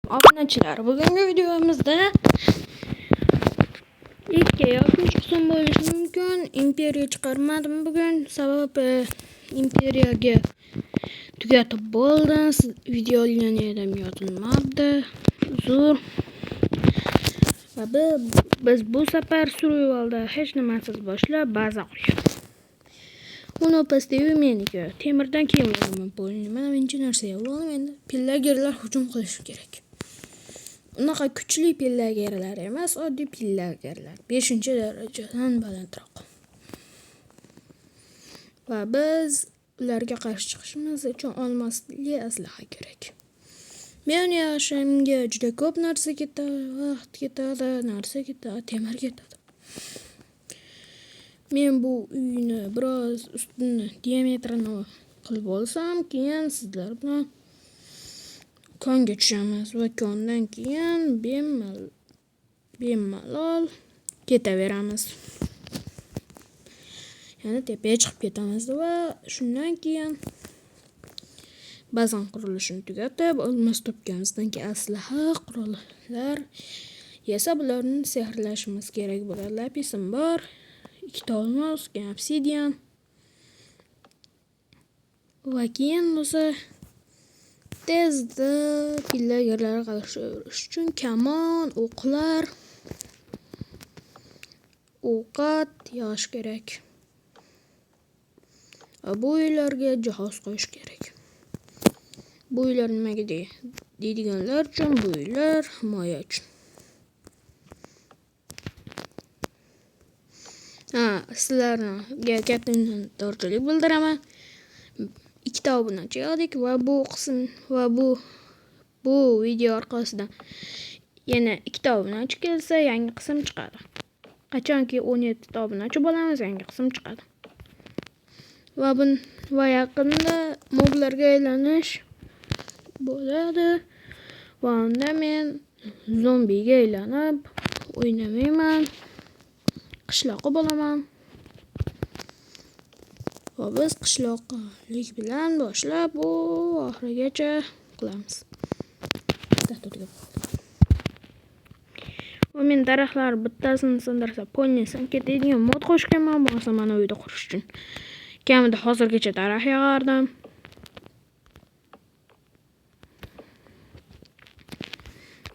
Obunachilar, bugungi videomizda 2 yoki 3 qism bo'lishi mumkin. Imperiya chiqarmadim bugun, sababi imperiyaga tugatib bo'ldim. Video olgan edim, yodimda. Uzr. Va biz bu safar survivalda hech nimasiz boshlab baza qurdik. Uni pastiyu meniki. Temirdan keyin bo'ldim. Mana birinchi narsa yo'q. Endi pillagerlar hujum qilishi kerak. Unaqa kuchli pillagerlar emas, oddiy pillagerlar. 5-darajadan balandroq. Va biz ularga qarshi chiqishimiz uchun olmosli aslaha kerak. Men yashashimga juda ko'p narsa ketadi, vaqt ketadi, temir ketadi. Men bu uyni biroz ustini diametrini qilib olsam, keyin sizlar bilan konga tushamiz va kondan keyin bemalol ketaveramiz. Ya'ni tepaga chiqib ketamiz va shundan keyin bazan qurilishini tugatib, olmos topganimizdan keyin aslaha, qurollar yasa bularni sehrlashimiz kerak bo'ladi. Lapisim bor, 2 olmos, obsidian. Va keyin o'zi tezda pillagerlarga qarshi urish uchun kamon, o'qlar, ovqat yig'ish kerak. Va bu uylarga jihoz qo'yish kerak. Bu uylar nimaga deydiganlar uchun bu uylar himoya uchun. Sizlarga katta minnatdorchilik bildiraman. 2 obunachi oldik va bu video orqasidan yana 2 obunachi kelsa, yangi qism chiqadi. Qachonki 17 obunachi bo'lamiz, yangi qism chiqadi. Va yaqinda moblarga aylanish bo'ladi. Va unda men zombiga aylanib o'ynamayman. Qishloqqa bo'laman. Va biz qishloqlik bilan boshlab oxirigacha qilamiz. Va men daraxtlar bittasini sindirsa, polnisdan ketadigan mod qo'shganman, bo'lmasa mana uyda qurish uchun. Kamida hozirgacha daraxt yig'ardim.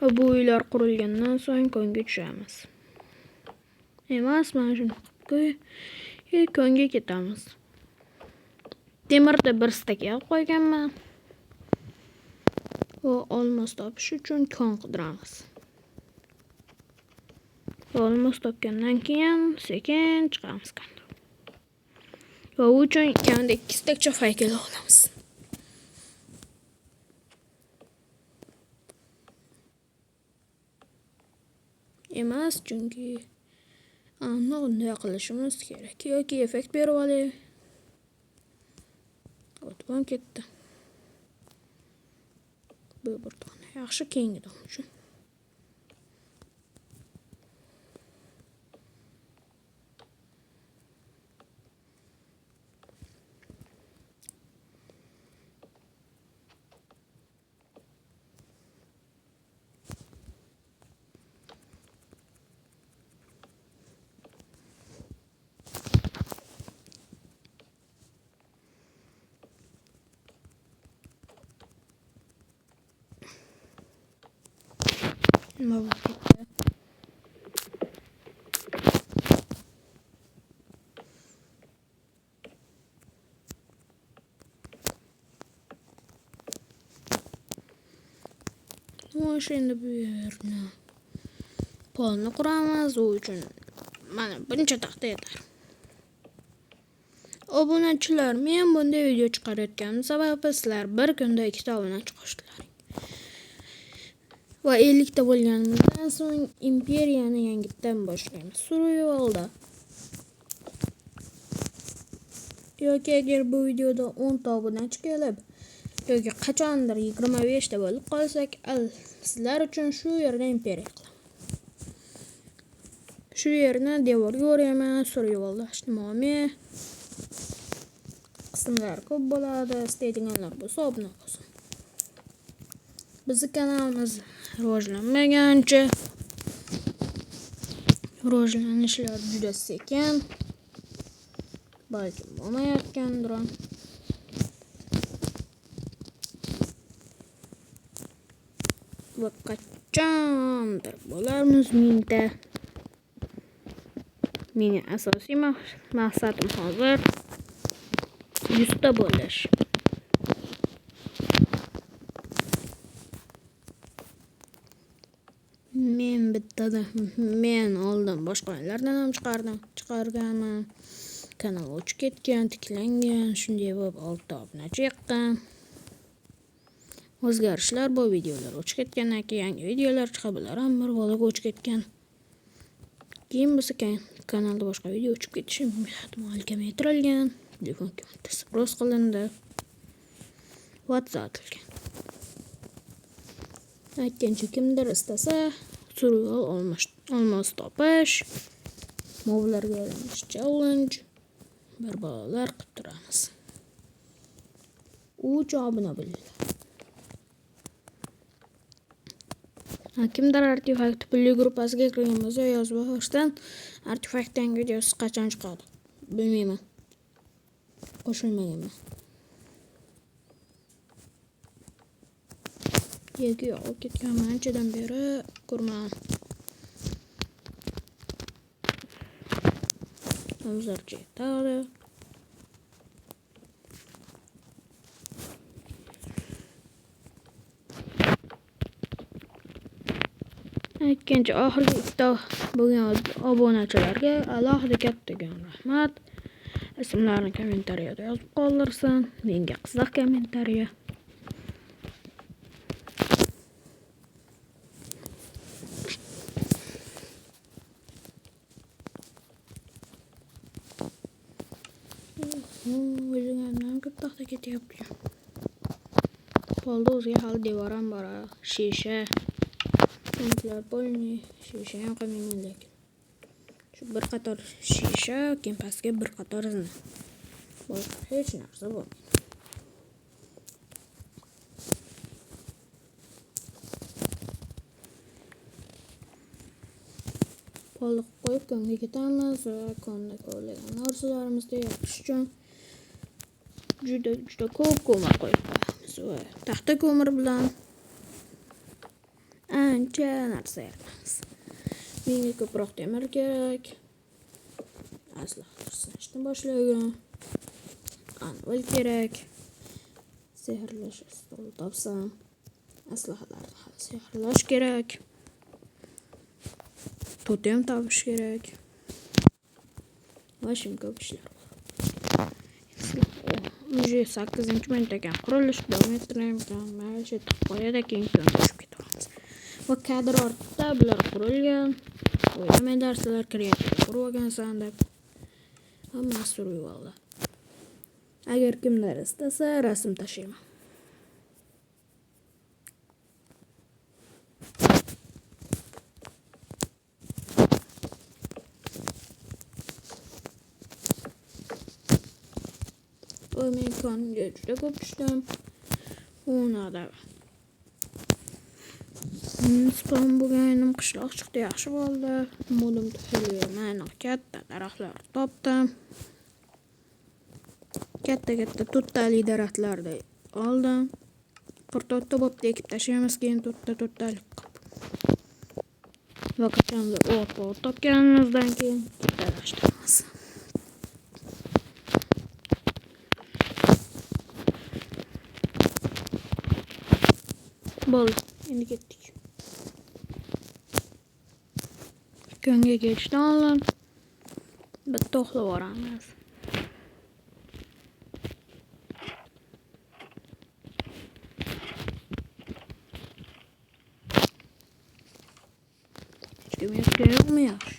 Va bu uylar qurilgandan so'ng konga tushamiz. Emas, mana shuni qilib konga ketamiz. Temirda bir stak yig'ib qo'yganman. Va olmos topish uchun kon qidiramiz. Olmos topgandan keyin sekin chiqamiz konga. Va u uchun kamida 2 stak cho'p haykali olamiz. Emas, chunki unday qilishimiz kerak. Yoki effekt berib olaylik. O'tgan ketdi. Bu bir dona yaxshi keyingi dona uchun. Endi bu yerni polni quramiz. U uchun mana buncha taxta yetar. Obunachilar, men bunday video chiqarayotganim sababi sizlar bir kunda 2 obunachi qo'shdilaring. Va 50 ta bo'lganimizdan so'ng imperiyani yangidan boshlaymiz. Survivalda. Yoki agar bu videoda 10 ta obunachi kelib, yoki qachondir 25 ta bo'lib qolsak, sizlar uchun shu yerda imperiya qilaman. Shu yerni devorga o'rayman, survivalda ijtimoiy qismlar ko'p bo'ladi. Istaydiganlar bo'lsa obuna bo'lsin. Bizi kanalimiz rivojlanmagancha, rivojlanishlar juda sekin. Balkim bo'lmayotgandir. Va qachondir bo'larmiz mingta. Mening asosiy maqsadim hozir 100 ta bo'lish. Men oldin boshqalardan ham chiqarganman. Kanal o'chib ketgan, tiklangan, shunday bo'lib 6 ta obunachi yiqqan. O'zgarishlar bu videolar o'chib ketgandan keyin yangi videolar chiqa bilar, bir bolaga o'chib ketgan. Keyin bizga kanalda boshqa video o'chib ketishi ehtimoli kamaytirilgan. Telefon kamtasi biroz qilindi. WhatsApp atilgan. Aytgancha kimdir istasa, survival olmos topish, moblarga aylanish challenge bir bolalar qilib turamiz. U javobini biladi. Kimdir artefakt pulli gruppasiga kirgan bo'lsa, yozib qo'yishdan artefaktdan videosi qachon chiqadi? Bilmayman. Qo'shilmaganman. Yo'q, olib ketganman anchadan beri ko'rmadim. Hozircha yetadi. Aytgancha oxirgi ikkita bo'lgan obunachilarga alohida kattakon rahmat. Ismlarini kommentariyada yozib qoldirsin. Menga qiziq kommentariya. O'zingizdan katta ketyapti. Polda o'ziga hali devor ham bor, shisha. Pentlar bo'lmay, shisha ham qilmayman lekin. Shu bir qator shisha, keyin pastga bir qator zina. Boshqa hech narsa bo'lmaydi. Polda qo'yib konga ketamiz va konda ko'rlagan narsalarimizni yopish uchun juda ko'p ko'mir qo'yib qo'yamiz va taxta ko'mir bilan ancha narsa yaratamiz. Menga ko'proq temir kerak. Aslihalar sinishni boshlagan. Anvil kerak. Sehrlash stol topsam, aslihalarni sehrlash kerak. Totem topish kerak. Va shunday ko'p ishlar bor. Уже 8-minutda ekan qurilish davom ettiryapman. Mana shu qo'yada keyin ko'rib ketamiz. Va kadr ortida bular qurilgan. O'ylamay darslar kreativ qurib olgansan deb. Hamma survivalda. Agar kimlar istasa, rasm tashlayman. Men konga juda ko'p tushdim. Unada spawn bo'lganim qishloq chiqdi, yaxshi bo'ldi. Modim tufayli mana katta daraxtlar topdim. Katta tuttali daraxtlarni oldim. To'rtta bo'pti ekib tashlaymiz, keyin to'rttalik qilib. Va qachondir o't topganimizdan keyin kattalashtiramiz. Bo'ldi, endi ketdik. Konga ketishdan oldin bitta uxlab olamiz. Hech kim yo'qmi yaxshi?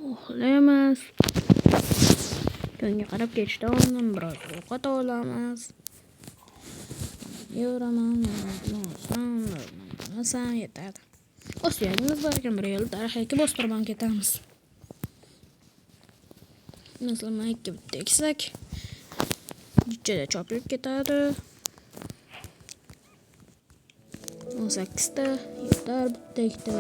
Uxlaymiz. Konga qarab ketishdan oldin biroz ovqat olamiz. Yo'raman, yetadi. O'siyagimiz bor ekan, bir yil daraxtga bostirib ketamiz. Masalan, ikki bitta eksak ichida chopilib ketadi. 18 ta yetar, bitta ikkita.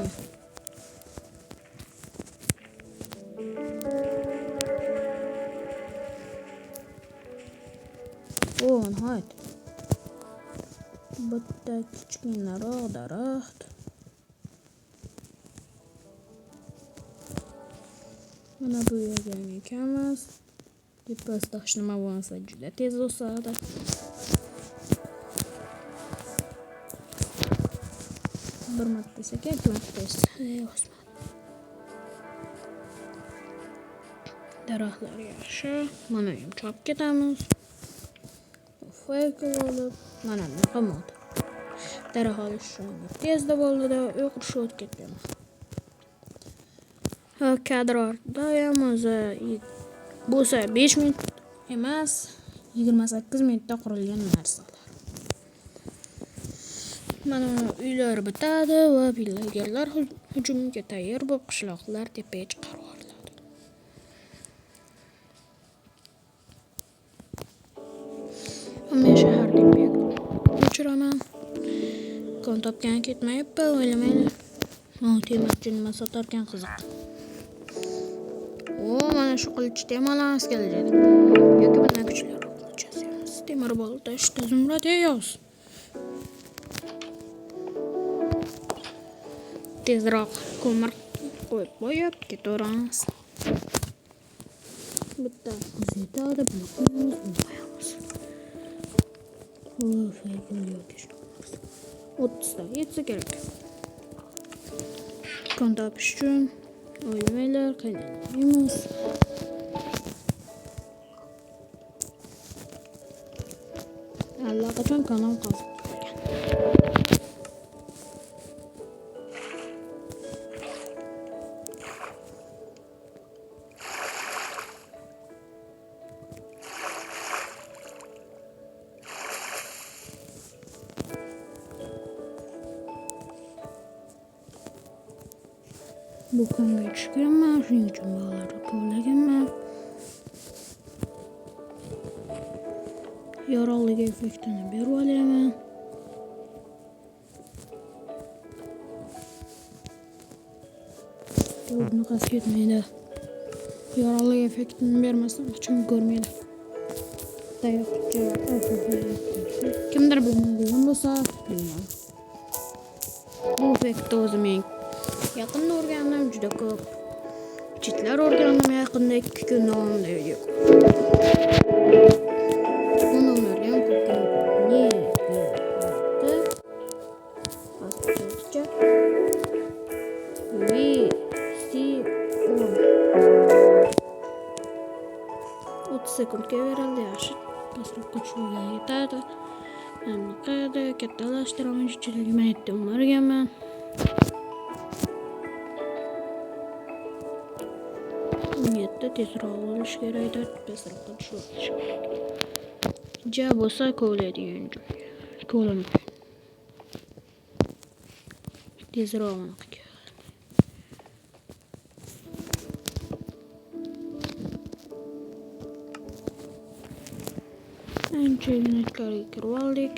Nihoyat. Bitta kichkinaroq daraxt. Mana bu yerga ekamiz. Tepasida hech nima bo'lmasa juda tez o'sadi. Bir marta sekin, ikki marta tez o'smadi. Daraxtlar yaxshi. Mana ham chopib ketamiz. Fayka olib, mana bunaqa mod. Daraxt olish tezda bo'ldi-da, o'qirish o'tib ketgan. Kadrda ham o'zi bo'lsa 5 minut emas, 28 minutda qurilgan narsalar. Mana uylar bitadi va villagerlar hujumga tayyor bo'lib qishloqlar tepaga chiqarib yuboriladi. Men shaharda ko'chiraman. Kon topgan ketmayapti, o'ylamaydi. Temirchi nima sotarkan qiziq. Mana shu qilichni temalas keladi. Yoki bundan kuchliroq qilchasiz. Temir bolta ishda zumrad yo'q. Tezroq ko'mir qo'yib qo'yib ketaveramiz. Bitta yetadi, buni qo'yamiz. 30 ta yetsa kerak. Kon topish uchun o'ylamanglar, qaynamaymiz. Allaqachon kanal qazib qo'ygan. Bu konga tushganman, shuning uchun bog'larni kovlaganman. Yorug'lik effektini berib olaman. Bunaqasi ketmaydi. Yorug'lik effektini bermasam hech kim ko'rmaydi. Kimdir bilmaydigan bo'lsa, bilmayman. Bu effektni o'zim yaqinda o'rgandim, juda ko'p. Chetlar o'rgandim yaqinda 2 kun davomida video. Buni o'rgangan ko'p. Sekundga berildi, yaxshi. Pastroq qo'shilga yetadi. Aniqada kattalashtiramiz, ichiligini aytdim, o'rganman. Niyatda tezroq bo'lish kerak edi, pastroq qo'shilish kerak. Ja bo'lsa kovlaydigan joy. Kovlamaydi. Tezroq aniq. Ancha-munchaga kirib oldik.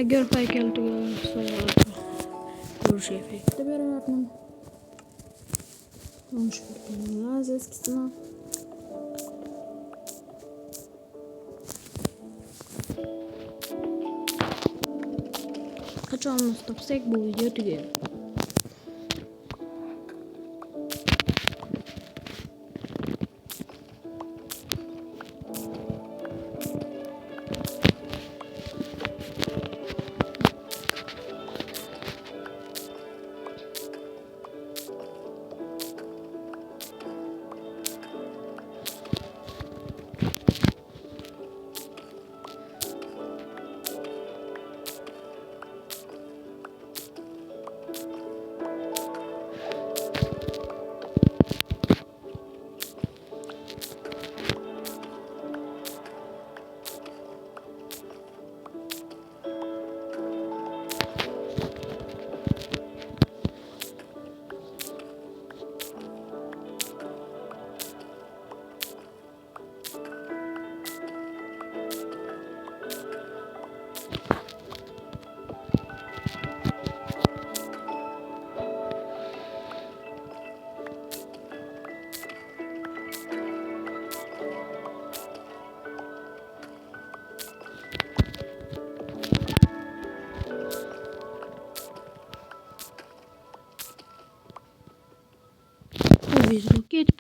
Agar haykal tugasa, ko'rish effekti berardim. Aziz qismi. Qachon topsak bu video tugaydi.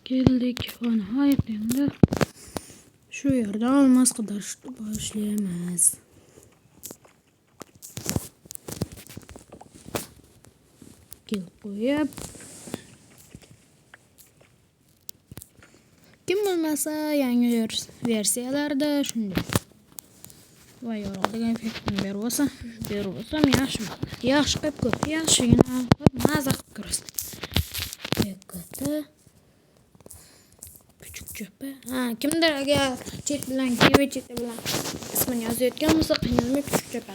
Keldik. Nihoyat endi shu yerda olmos qidirishni boshlaymiz. Kelib qo'yib. Kim bilmasa yangi versiyalarda shunday. Va yorug'ligan effektni berib olsam yaxshi. Yaxshi qilib ko'r. Yaxshigina maza qilib ko'rasiz. Katta küçük çöpe. Kimdir agar chet bilan ismini yozayotgan bo'lsa, qiynalmay küçük çöpe.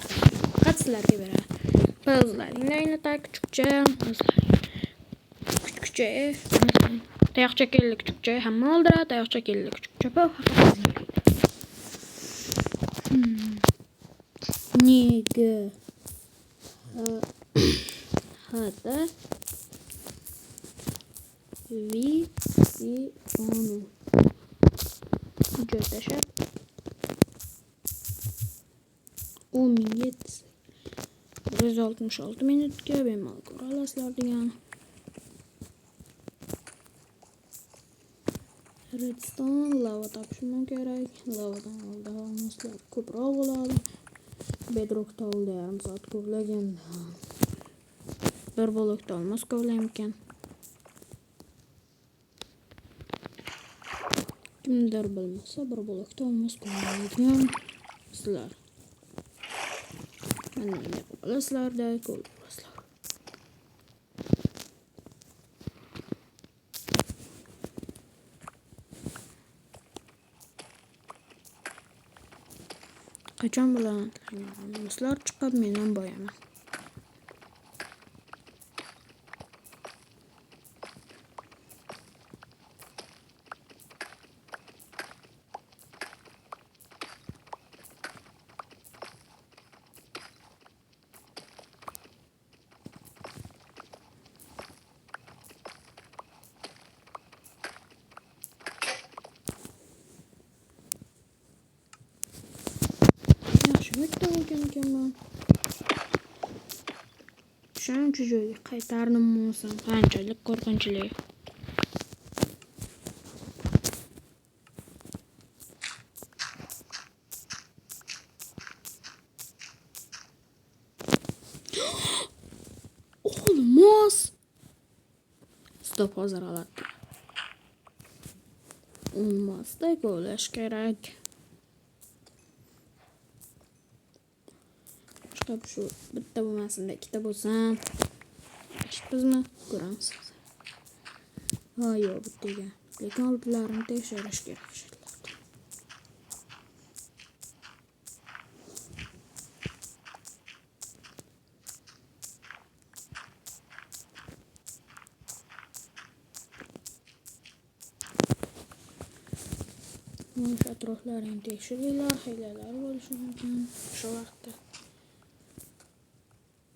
Faqat sizlarga beradi. O'zlaringlarni küçükçe, küçükçe. Tayoqcha kelli küçükçe hamma oldiradi. Tayoqcha kelli küçük çöpe faqat Nega hada videonu joylashib 166 minutga bemalol ko'ra olasizlar degan. Redstone lava topishim kerak. Lavadan olmaslar ko'proq bo'ladi. Bedrockda oldi yarim soat ko'plagan. Bir blokda olmos kovlaymikan. Kimdir bilmasa bir blokda olmos kovlaydigan sizlar. Mana olasizlarda ko'rasizlar. Qachon bilan olmoslar chiqib men ham boyaman. Bitta olgan ekanman. Shuncha joyga qaytardim bo'lsam, qanchalik qo'rqinchli. Olmos. Stop hozir oladi. Olmosda qo'llash kerak. Shu bitta bo'lmasin, ikkita bo'lsin. Bizmi ko'ramiz. Yo'q, bittaga. Lekin oldlarini tekshirish kerak. O'sha atroflarini tekshiringlar, hilalar bo'lishi mumkin shu vaqtda.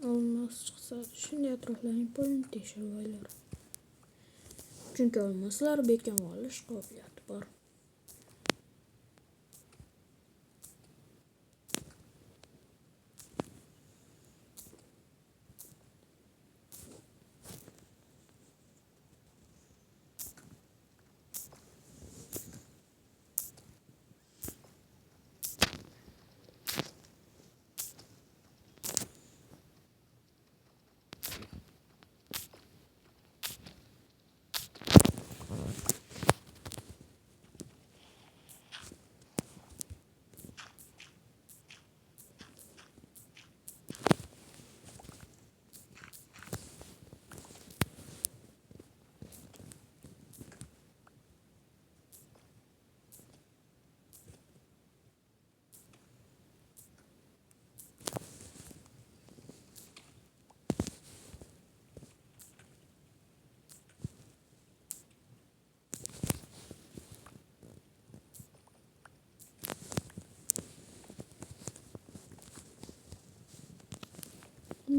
Olmos chiqsa, shunday atroflarning polini tekshirib olinglar. Chunki olmoslar bekam olish qobiliyati bor.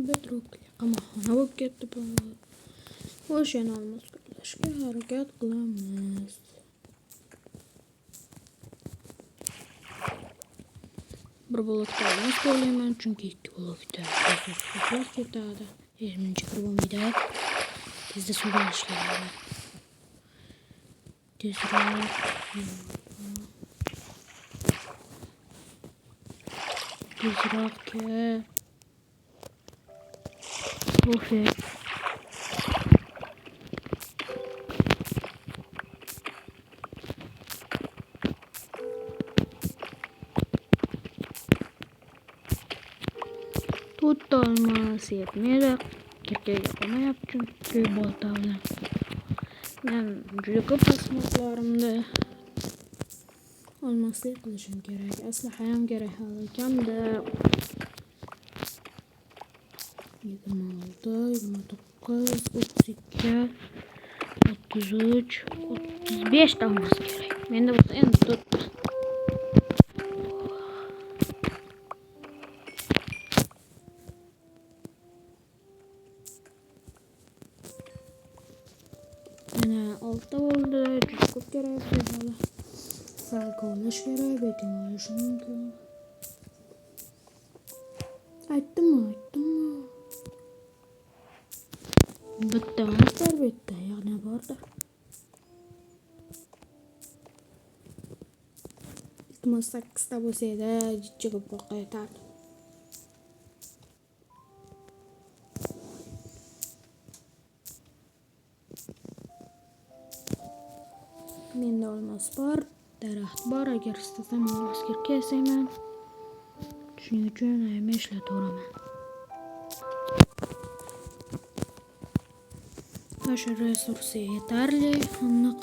Bedrock qamoqxona bo'lib ketdi bu. O'shani olmos qo'llashga harakat qilamiz. Bir blokda olmos qo'llayman, chunki ikki blokda so'z ketadi. Menimcha bo'lmaydi. Tezda suvga olishga Tezroq. Tezroq kel. Bufet. Tuttu olmaz yetmeydi. Kirkega yapmayapti. Köy bolta bilan. Men juda ko'p asmoqlarimda olmaslik qilishim kerak. Aslaha ham kerak hali ekamda. 26, 29, 32, 33, 35 ta olmasi kerak. Menda bo'lsa endi 4 ta. Mana 6 ta bo'ldi. Juda ko'p kerak hali. Sal kovlash kerak, bekin olishi mumkin. Aytdimmi? Bitta emasdir, bitta yana bordir. Iltimos 8 ta bo'lsa edi, jichcha ko'proq yetardi. Menda olmos bor, daraxt bor. Agar istasam olmosga kesayman. Shuning uchun ham ishlataveraman. O'sha resursi yetarli, aniq.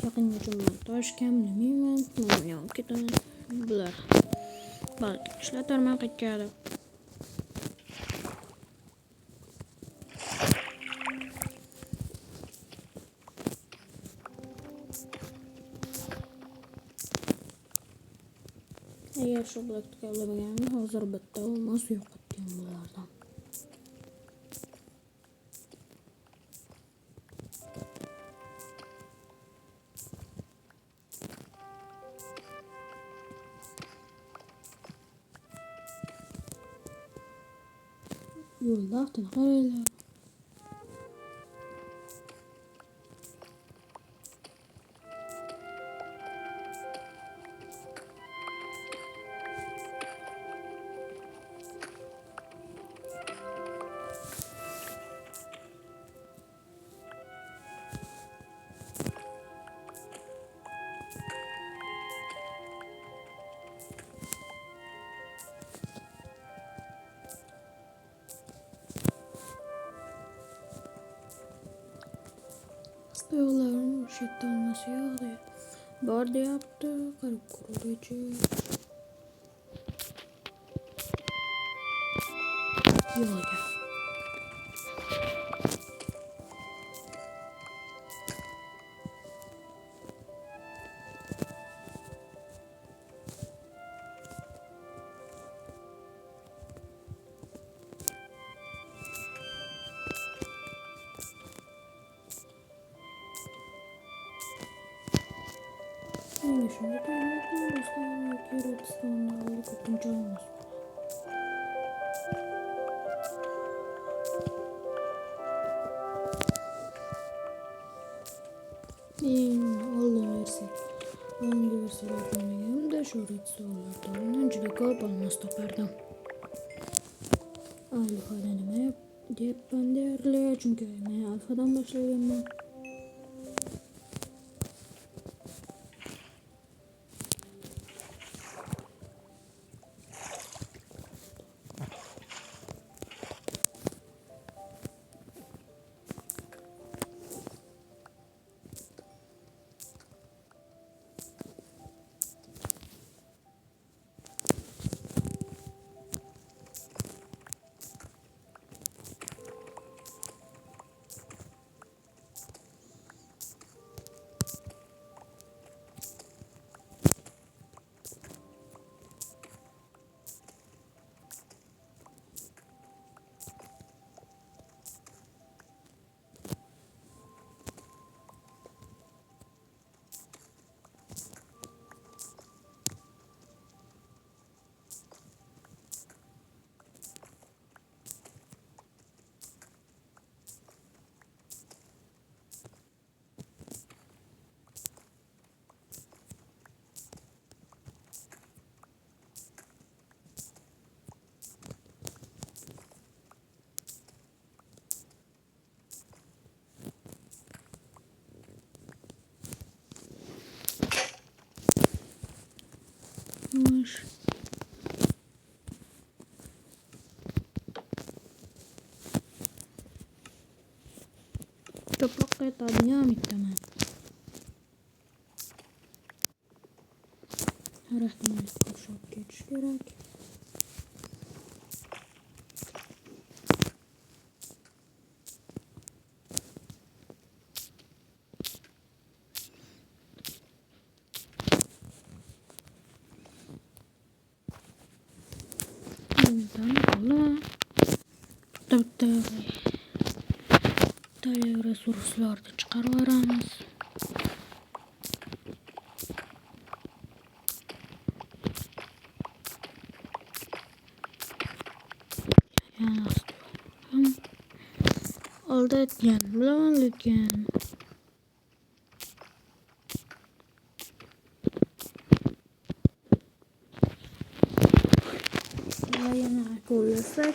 Yaqinga uchun toshkam bilmayman. Mana yo'q ketaman. Bular balki ishlatarman qaytadi. Agar shu blok tugatilmaganida hozir bitta olmos yo'qotgan bo'lardim. Yo'lda vaqtini qaranglar. Yo'llarim o'sha yerda olmasi yo'q deyapti. Bor deyapti, qarab ko'ruvchi. Yo'q. Neymiş şimdi devletten başka Kırgızistan'da alıp kopunca olmaz. Hangi versiyalardan hem de şu redstone'lardan juda ko'p olmos topardim. Alfada nima deyapman deyarli, chunki men alfadan boshlaganman. toprak devam ettim. Her ihtimalle koşup geçiş gerek. Tamam. Tabii resursları da çıkarırız. Oldu etken, bilemem etken. Yana koyarsak.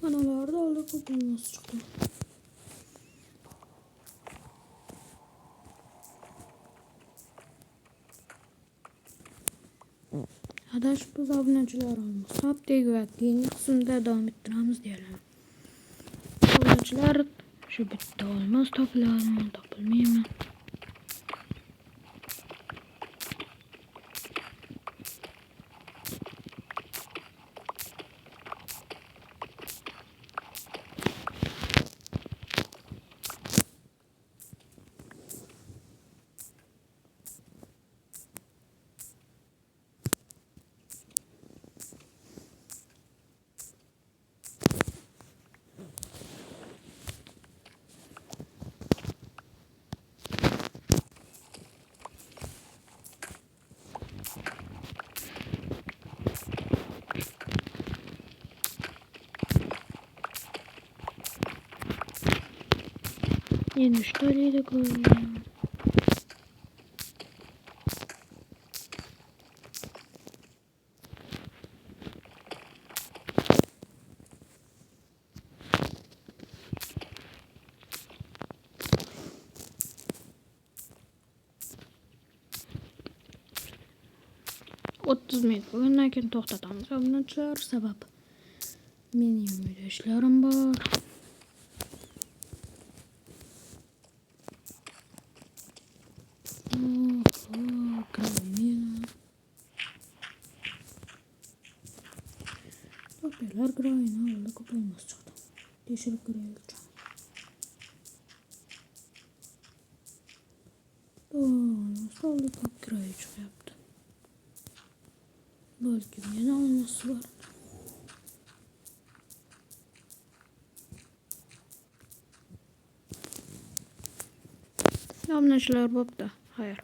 Kanalarda oldu kopulması çıktı. Adaş biz abunəçilər olmuş. Sap deyək yeni kısımda devam ettiremiz diyelim. Abunəçilər şu bitti olmaz toplayalım, toplayayım mı? Yeni müşteriyi de koyalım. Otuz minut bugünden keyin to'xtatamiz abunəçilər sabab mening uyda ishlarim bor. Toplar grayını aldı kopulması çıktı. Teşekkür ederim. Solda top grayı çıkarttı. Belki yine olması var. Abunəçilər bopda. Hayır.